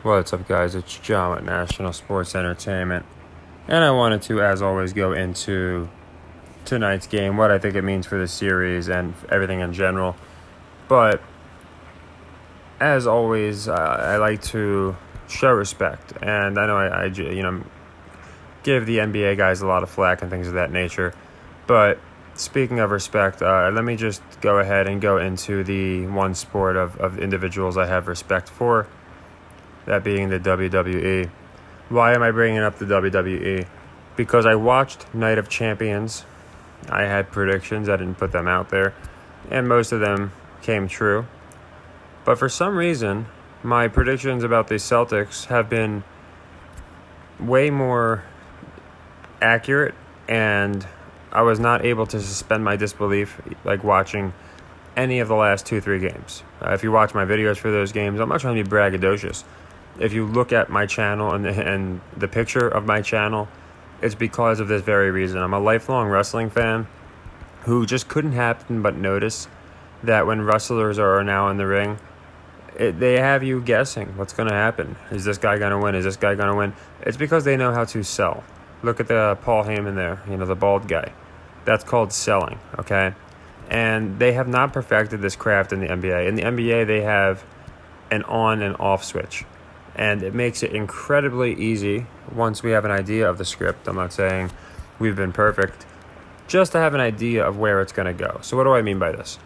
What's up, guys? It's John with National Sports Entertainment. And I wanted to, as always, go into tonight's game, what I think it means for the series and everything in general. But, as always, I like to show respect. And I know I give the NBA guys a lot of flack and things of that nature. But, speaking of respect, let me just go ahead and go into the one sport of individuals I have respect for. That being the WWE. Why am I bringing up the WWE? Because I watched Night of Champions. I had predictions. I didn't put them out there. And most of them came true. But for some reason, my predictions about the Celtics have been way more accurate. And I was not able to suspend my disbelief like watching any of the last 2-3 games. If you watch my videos for those games, I'm not trying to be braggadocious. If you look at my channel and the picture of my channel, it's because of this very reason. I'm a lifelong wrestling fan who just couldn't happen but notice that when wrestlers are now in the ring, they have you guessing what's going to happen. Is this guy going to win? Is this guy going to win? It's because they know how to sell. Look at the Paul Heyman there, the bald guy. That's called selling, okay? And they have not perfected this craft in the NBA. In the NBA, they have an on and off switch. And it makes it incredibly easy once we have an idea of the script. I'm not saying we've been perfect. Just to have an idea of where it's going to go. So what do I mean by this?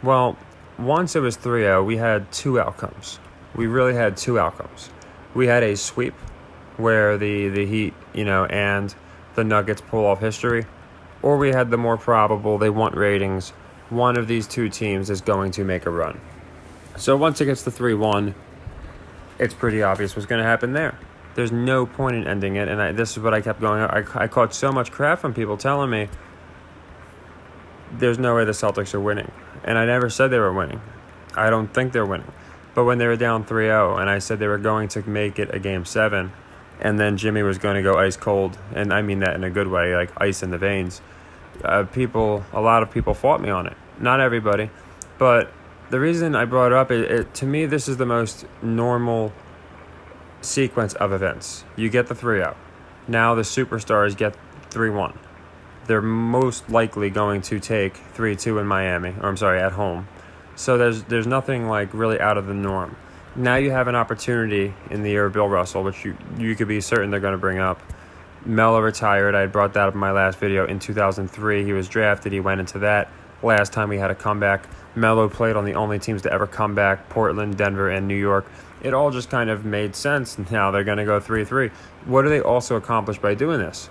Well, once it was 3-0, we had two outcomes. We really had two outcomes. We had a sweep where the Heat, and the Nuggets pull off history. Or we had the more probable, they want ratings. One of these two teams is going to make a run. So once it gets to 3-1, it's pretty obvious what's going to happen there. There's no point in ending it, and this is what I kept going. I caught so much crap from people telling me there's no way the Celtics are winning, and I never said they were winning. I don't think they're winning. But when they were down 3-0, and I said they were going to make it a Game 7, and then Jimmy was going to go ice cold, and I mean that in a good way, like ice in the veins, a lot of people fought me on it. Not everybody, but the reason I brought it up, to me, this is the most normal sequence of events. You get the 3-0. Now the superstars get 3-1. They're most likely going to take 3-2 in Miami, at home. So there's nothing like really out of the norm. Now you have an opportunity in the year of Bill Russell, which you could be certain they're going to bring up. Melo retired. I brought that up in my last video. In 2003, he was drafted. He went into that. Last time we had a comeback, Melo played on the only teams to ever come back, Portland, Denver, and New York. It all just kind of made sense. Now they're going to go 3-3. What do they also accomplish by doing this?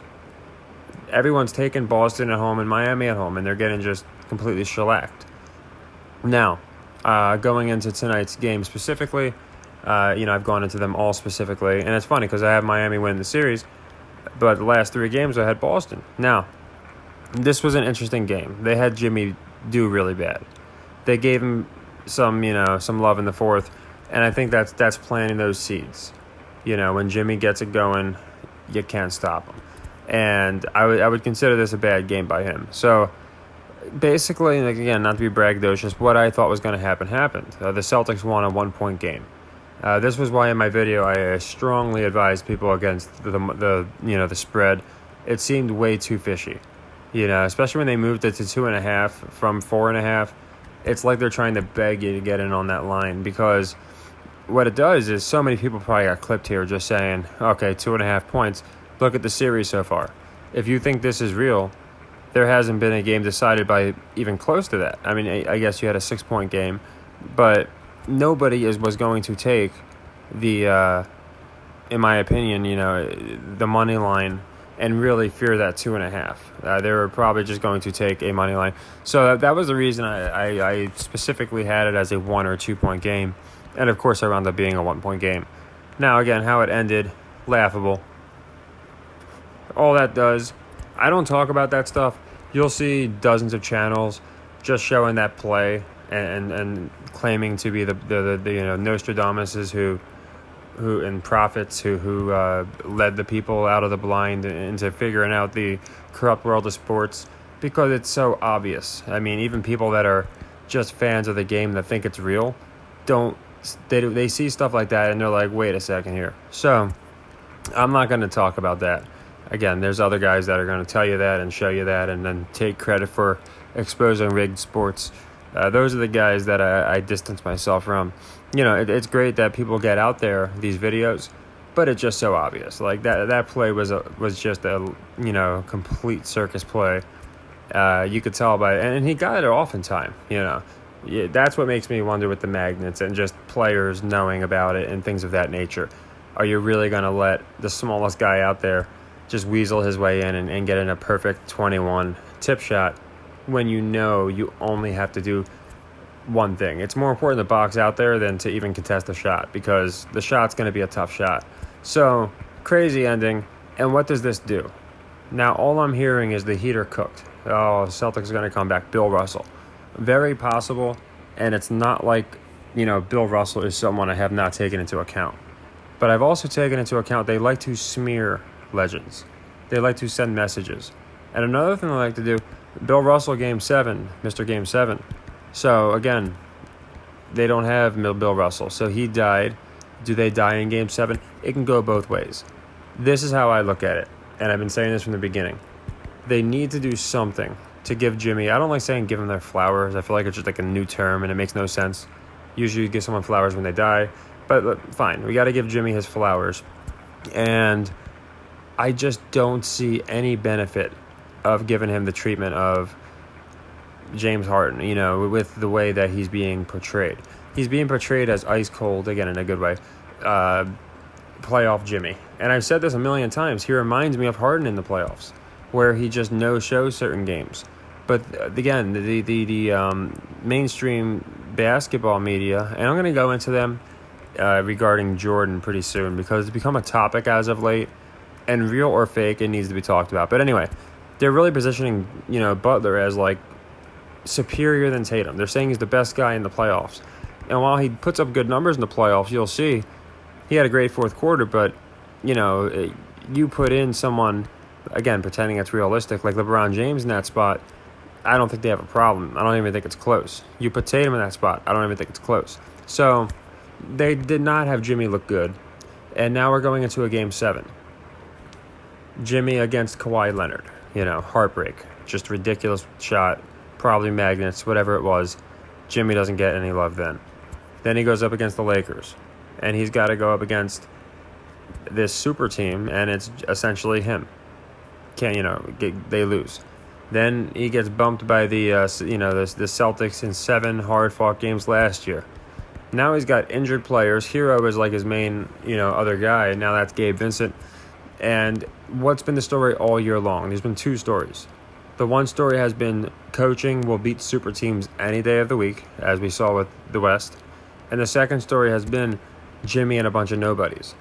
Everyone's taking Boston at home and Miami at home, and they're getting just completely shellacked. Now, going into tonight's game specifically, I've gone into them all specifically, and it's funny because I have Miami win the series, but the last 3 games I had Boston. Now, this was an interesting game. They had Jimmy do really bad. They gave him some love in the fourth, and I think that's planting those seeds. When Jimmy gets it going, you can't stop him. And I would consider this a bad game by him. So basically, again, not to be braggadocious, what I thought was going to happen happened. The Celtics won a 1-point game. This was why in my video I strongly advised people against the spread. It seemed way too fishy. Especially when they moved it to 2.5 from 4.5. It's like they're trying to beg you to get in on that line, because what it does is so many people probably got clipped here just saying, okay, 2.5 points. Look at the series so far. If you think this is real, there hasn't been a game decided by even close to that. I mean, I guess you had a 6-point game, but nobody was going to take the, in my opinion, the money line and really fear that 2.5. They were probably just going to take a money line. So that was the reason I specifically had it as a 1 or 2 point game. And of course, I wound up being a 1-point game. Now, again, how it ended, laughable. All that does, I don't talk about that stuff. You'll see dozens of channels just showing that play and claiming to be the Nostradamuses who and prophets who led the people out of the blind into figuring out the corrupt world of sports, because it's so obvious. I mean, even people that are just fans of the game that think it's real don't they see stuff like that and they're like, wait a second here. So I'm not going to talk about that. Again, there's other guys that are going to tell you that and show you that and then take credit for exposing rigged sports. Those are the guys that I distance myself from. It's great that people get out there these videos, but it's just so obvious. Like that play was just a complete circus play. You could tell by it, and he got it off in time. That's what makes me wonder with the magnets and just players knowing about it and things of that nature. Are you really going to let the smallest guy out there just weasel his way in and get in a perfect 21 tip shot when you only have to do one thing? It's more important to box out there than to even contest a shot, because the shot's going to be a tough shot. So, crazy ending. And what does this do? Now, all I'm hearing is the heater cooked. Oh, Celtics are going to come back. Bill Russell. Very possible, and it's not like, Bill Russell is someone I have not taken into account. But I've also taken into account they like to smear legends. They like to send messages. And another thing they like to do, Bill Russell Game 7, Mr. Game 7. So, again, they don't have Bill Russell. So he died. Do they die in Game 7? It can go both ways. This is how I look at it, and I've been saying this from the beginning. They need to do something to give Jimmy, I don't like saying give him their flowers. I feel like it's just like a new term and it makes no sense. Usually you give someone flowers when they die. But fine, we got to give Jimmy his flowers. And I just don't see any benefit of giving him the treatment of James Harden, with the way that he's being portrayed. He's being portrayed as ice cold, again, in a good way, playoff Jimmy. And I've said this a million times. He reminds me of Harden in the playoffs, where he just no-shows certain games. But again, the mainstream basketball media, and I'm going to go into them regarding Jordan pretty soon, because it's become a topic as of late, and real or fake, it needs to be talked about. But anyway, they're really positioning, Butler as like superior than Tatum. They're saying he's the best guy in the playoffs. And while he puts up good numbers in the playoffs, you'll see he had a great fourth quarter, but, you put in someone, again, pretending it's realistic, like LeBron James in that spot, I don't think they have a problem. I don't even think it's close. You put Tatum in that spot, I don't even think it's close. So they did not have Jimmy look good. And now we're going into a Game 7. Jimmy against Kawhi Leonard. Heartbreak. Just ridiculous shot. Probably magnets, whatever it was. Jimmy doesn't get any love then. Then he goes up against the Lakers. And he's got to go up against this super team, and it's essentially him. They lose. Then he gets bumped by the Celtics in 7 hard-fought games last year. Now he's got injured players. Hero is like his main, other guy. Now that's Gabe Vincent. And what's been the story all year long? There's been 2 stories. The one story has been coaching will beat super teams any day of the week, as we saw with the West. And the second story has been Jimmy and a bunch of nobodies,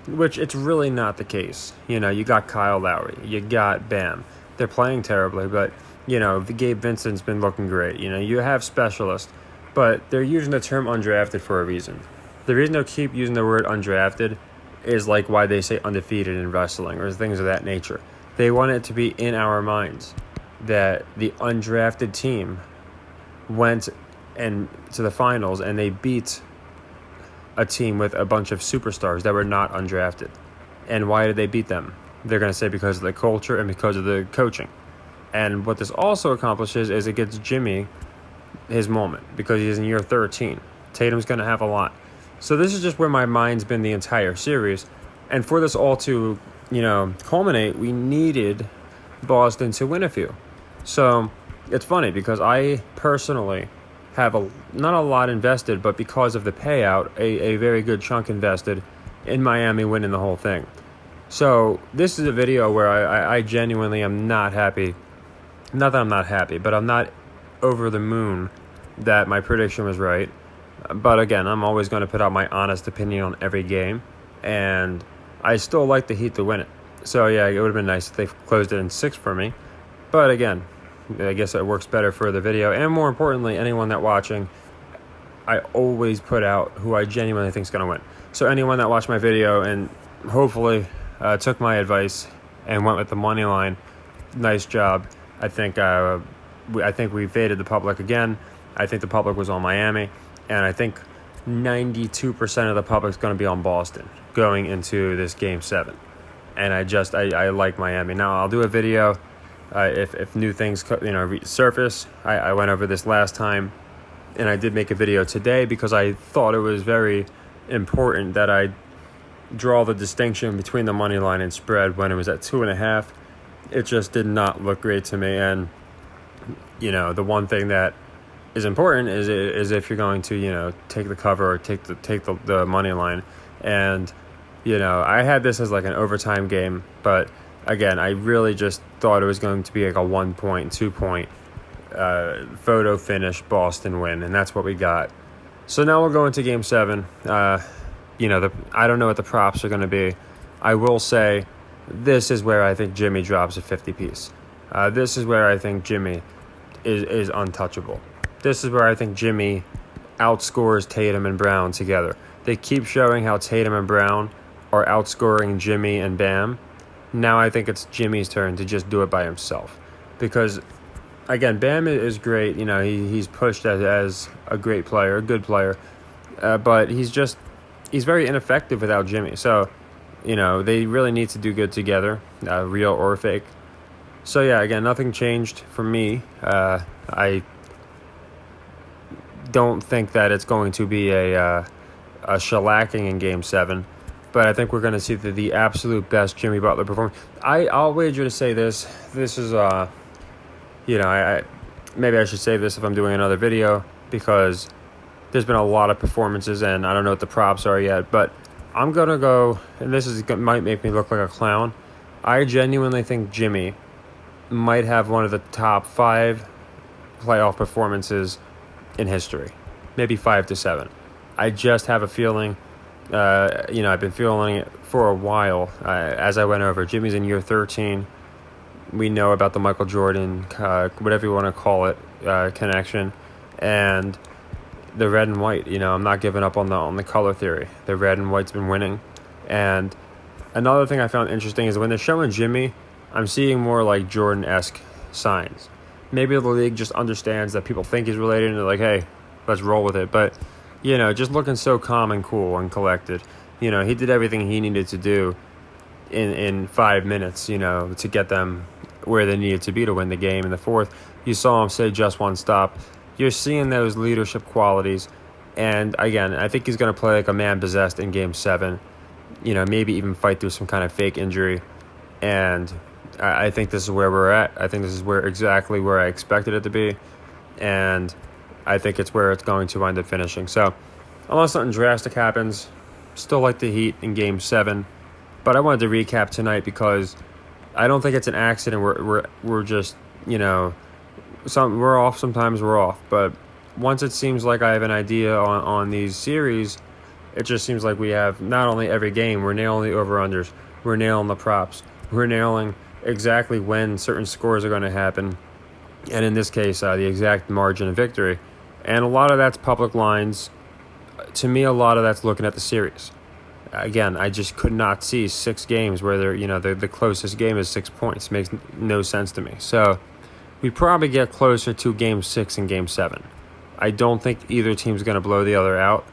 which it's really not the case. You got Kyle Lowry. You got Bam. They're playing terribly, but, Gabe Vincent's been looking great. You have specialists, but they're using the term undrafted for a reason. The reason they'll keep using the word undrafted is like why they say undefeated in wrestling or things of that nature. They want it to be in our minds that the undrafted team went to the finals and they beat a team with a bunch of superstars that were not undrafted. And why did they beat them? They're going to say because of the culture and because of the coaching. And what this also accomplishes is it gets Jimmy his moment, because he's in year 13. Tatum's going to have a lot. So this is just where my mind's been the entire series. And for this all to, culminate, we needed Boston to win a few. So it's funny because I personally have not a lot invested, but because of the payout, a very good chunk invested in Miami winning the whole thing. So this is a video where I genuinely am not happy. Not that I'm not happy, but I'm not over the moon that my prediction was right. But again, I'm always going to put out my honest opinion on every game. And I still like the Heat to win it. So yeah, it would have been nice if they closed it in 6 for me. But again, I guess it works better for the video. And more importantly, anyone that watching, I always put out who I genuinely think is going to win. So anyone that watched my video and hopefully took my advice and went with the money line, nice job. I think we faded the public again. I think the public was on Miami. And I think 92% of the public's going to be on Boston going into this Game 7. And I like Miami. Now, I'll do a video if new things surface. I went over this last time, and I did make a video today because I thought it was very important that I draw the distinction between the money line and spread when it was at 2.5. It just did not look great to me. And, the one thing that is important is if you're going to, take the cover or take the money line. And, I had this as like an overtime game, but again, I really just thought it was going to be like a 1 point, 2 point photo finish Boston win, and that's what we got. So now we'll go into Game 7. I don't know what the props are going to be. I will say this is where I think Jimmy drops a 50-piece. This is where I think Jimmy is untouchable. This is where I think Jimmy outscores Tatum and Brown together. They keep showing how Tatum and Brown are outscoring Jimmy and Bam. Now I think it's Jimmy's turn to just do it by himself. Because, again, Bam is great. He's pushed as a great player, a good player. But he's very ineffective without Jimmy. So, they really need to do good together, real or fake. So, yeah, again, nothing changed for me. I don't think that it's going to be a shellacking in Game 7. But I think we're going to see the absolute best Jimmy Butler performance. I'll wager to say this. This is, maybe I should save this if I'm doing another video because there's been a lot of performances and I don't know what the props are yet. But I'm going to go, and might make me look like a clown. I genuinely think Jimmy might have one of the top 5 playoff performances in history. Maybe 5 to 7. I just have a feeling. I've been feeling it for a while. As I went over, Jimmy's in year 13. We know about the Michael Jordan, whatever you want to call it, connection, and the red and white. I'm not giving up on the color theory. The red and white's been winning. And another thing I found interesting is when they're showing Jimmy, I'm seeing more like Jordan-esque signs. Maybe the league just understands that people think he's related, and they're like, hey, let's roll with it. But just looking so calm and cool and collected. He did everything he needed to do in 5 minutes, to get them where they needed to be to win the game. In the fourth, you saw him say just one stop. You're seeing those leadership qualities. And, again, I think he's going to play like a man possessed in Game 7. Maybe even fight through some kind of fake injury. And I think this is where we're at. I think this is exactly where I expected it to be. And I think it's where it's going to wind up finishing. So, unless something drastic happens, still like the Heat in Game 7. But I wanted to recap tonight because I don't think it's an accident. We're just, we're off. Sometimes we're off. But once it seems like I have an idea on these series, it just seems like we have not only every game, we're nailing the over-unders, we're nailing the props, we're nailing exactly when certain scores are going to happen. And in this case, the exact margin of victory. And a lot of that's public lines. To me, a lot of that's looking at the series. Again, I just could not see 6 games where the closest game is 6 points. It makes no sense to me. So we probably get closer to Game 6 and Game 7. I don't think either team's going to blow the other out.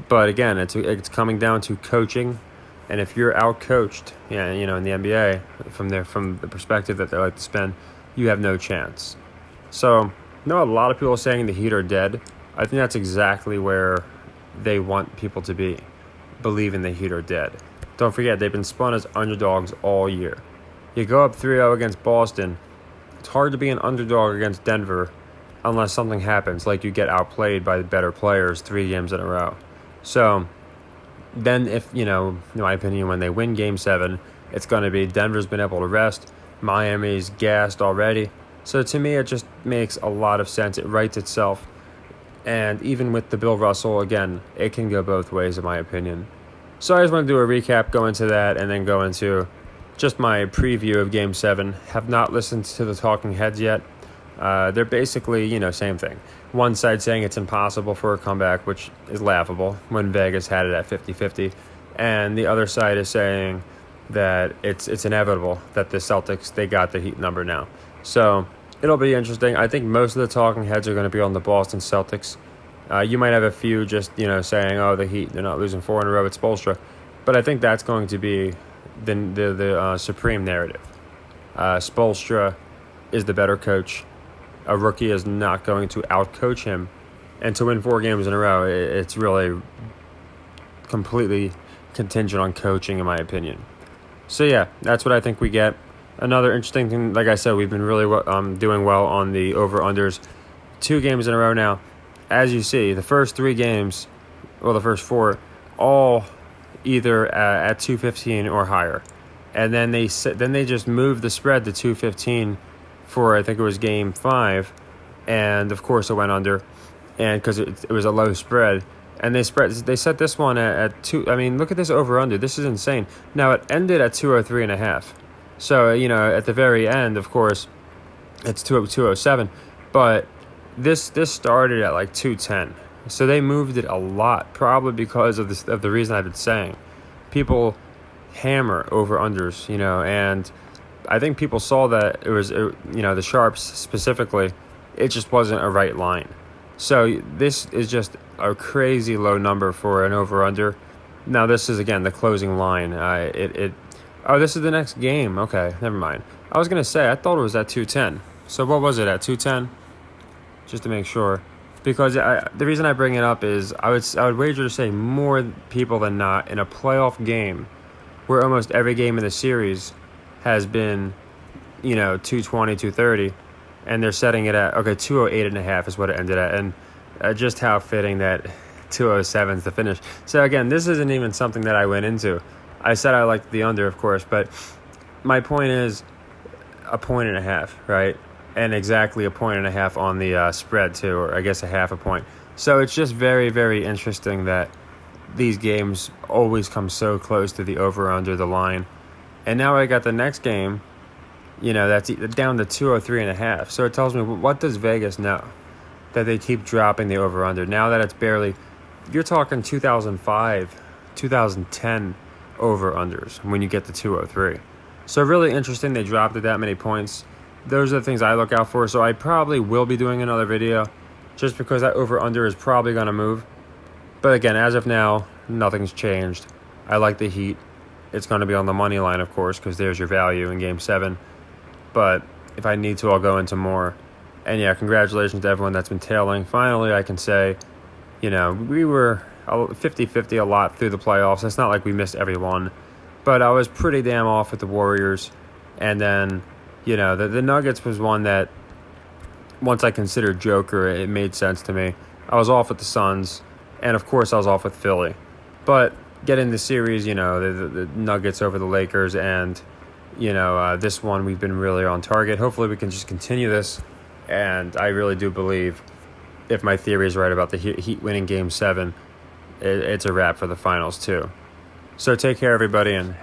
But again, it's coming down to coaching. And if you're out-coached, in the NBA, from the perspective that they like to spend, you have no chance. So, a lot of people are saying the Heat are dead. I think that's exactly where they want people to be, believing the Heat are dead. Don't forget, they've been spun as underdogs all year. You go up 3-0 against Boston, it's hard to be an underdog against Denver unless something happens, like you get outplayed by the better players 3 games in a row. So, then if, in my opinion, when they win Game 7, it's going to be Denver's been able to rest, Miami's gassed already. So to me, it just makes a lot of sense. It writes itself. And even with the Bill Russell, again, it can go both ways, in my opinion. So I just want to do a recap, go into that, and then go into just my preview of Game 7. Have not listened to the talking heads yet. They're basically, same thing. One side saying it's impossible for a comeback, which is laughable when Vegas had it at 50-50. And the other side is saying that it's inevitable that the Celtics, they got the Heat number now. So it'll be interesting. I think most of the talking heads are going to be on the Boston Celtics. You might have a few just, saying, oh, the Heat, they're not losing 4 in a row, it's Spoelstra. But I think that's going to be the supreme narrative. Spoelstra is the better coach. A rookie is not going to outcoach him. And to win 4 games in a row, it's really completely contingent on coaching, in my opinion. So, yeah, that's what I think we get. Another interesting thing, like I said, we've been really doing well on the over-unders. 2 games in a row now. As you see, the first 3 games, well, the first 4, all either at 215 or higher. And then they just moved the spread to 215 for, I think it was game 5. And, of course, it went under, and because it was a low spread. And they set this one at 2. I mean, look at this over-under. This is insane. Now, it ended at 203.5. So, at the very end, of course, it's 207. But this started at like 210. So they moved it a lot, probably because of the reason I've been saying. People hammer over-unders, and I think people saw that it was, the sharps specifically, it just wasn't a right line. So this is just a crazy low number for an over-under. Now this is, again, the closing line. This is the next game. Okay, never mind. I was going to say, I thought it was at 210. So what was it, at 210? Just to make sure. Because the reason I bring it up is I would wager to say more people than not in a playoff game where almost every game in the series has been, 220, 230. And they're setting it at, 208.5 is what it ended at. And just how fitting that 207 is the finish. So, again, this isn't even something that I went into. I said I liked the under, of course, but my point is 1.5 points, right? And exactly 1.5 points on the spread, too, or I guess a half a point. So it's just very, very interesting that these games always come so close to the over-under the line. And now I got the next game, that's down to 203.5. So it tells me, what does Vegas know? That they keep dropping the over-under. Now that it's barely, you're talking 2005, 2010 over-unders when you get to 203. So really interesting they dropped it that many points. Those are the things I look out for. So I probably will be doing another video just because that over-under is probably going to move. But again, as of now, nothing's changed. I like the Heat. It's going to be on the money line, of course, because there's your value in Game 7. But if I need to, I'll go into more. And yeah, congratulations to everyone that's been tailing. Finally, I can say, we were 50-50 a lot through the playoffs. It's not like we missed every one. But I was pretty damn off with the Warriors. And then, the Nuggets was one that, once I considered Joker, it made sense to me. I was off with the Suns. And, of course, I was off with Philly. But getting the series, the Nuggets over the Lakers, and, this one we've been really on target. Hopefully we can just continue this. And I really do believe, if my theory is right about the Heat winning Game 7, it's a wrap for the finals, too. So take care, everybody, and